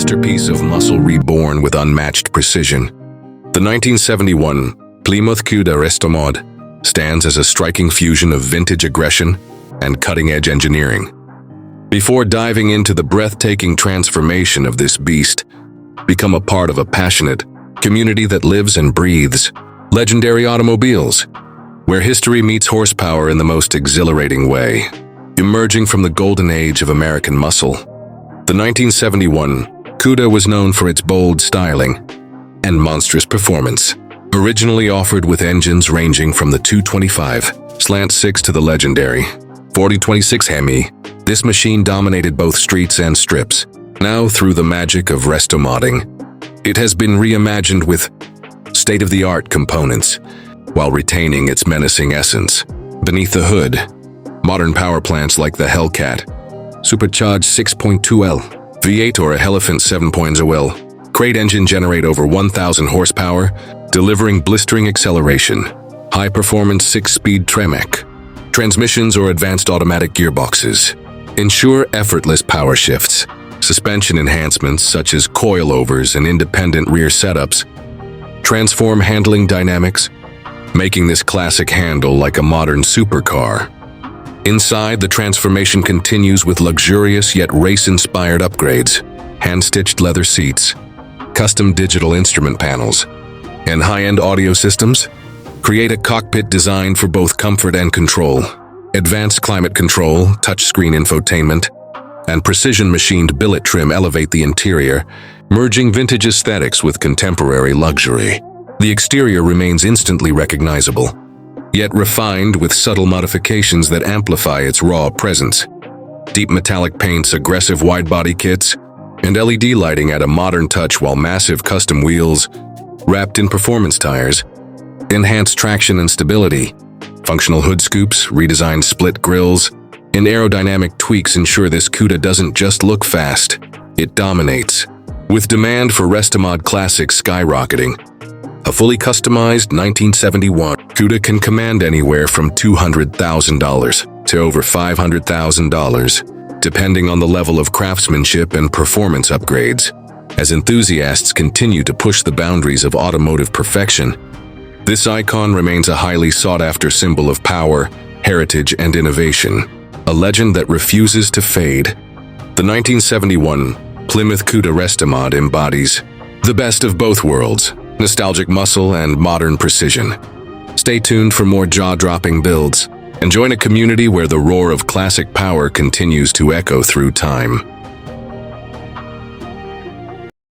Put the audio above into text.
masterpiece of muscle reborn with unmatched precision. The 1971 Plymouth Cuda Restomod stands as a striking fusion of vintage aggression and cutting-edge engineering. Before diving into the breathtaking transformation of this beast, become a part of a passionate community that lives and breathes legendary automobiles, where history meets horsepower in the most exhilarating way. Emerging from the golden age of American muscle, the 1971 Cuda was known for its bold styling and monstrous performance. Originally offered with engines ranging from the 225/6 to the legendary 4026 Hemi, this machine dominated both streets and strips. Now, through the magic of restomodding, it has been reimagined with state-of-the-art components while retaining its menacing essence. Beneath the hood, modern power plants like the Hellcat, supercharged 6.2L V8 or a Elephant 7.0L crate engine generate over 1,000 horsepower, delivering blistering acceleration, high-performance 6-speed Tremec transmissions or advanced automatic gearboxes ensure effortless power shifts. Suspension enhancements such as coilovers and independent rear setups transform handling dynamics, making this classic handle like a modern supercar. Inside, the transformation continues with luxurious yet race-inspired upgrades, hand-stitched leather seats, custom digital instrument panels, and high-end audio systems create a cockpit designed for both comfort and control. Advanced climate control, touchscreen infotainment, and precision-machined billet trim elevate the interior, merging vintage aesthetics with contemporary luxury. The exterior remains instantly recognizable, yet refined with subtle modifications that amplify its raw presence. Deep metallic paints, aggressive wide-body kits, and LED lighting add a modern touch, while massive custom wheels, wrapped in performance tires, enhance traction and stability. Functional hood scoops, redesigned split grills, and aerodynamic tweaks ensure this Cuda doesn't just look fast, it dominates. With demand for Restomod classics skyrocketing, a fully customized 1971 Cuda can command anywhere from $200,000 to over $500,000, depending on the level of craftsmanship and performance upgrades. As enthusiasts continue to push the boundaries of automotive perfection, this icon remains a highly sought-after symbol of power, heritage, and innovation, a legend that refuses to fade. The 1971 Plymouth Cuda Restomod embodies the best of both worlds, nostalgic muscle and modern precision. Stay tuned for more jaw-dropping builds and join a community where the roar of classic power continues to echo through time.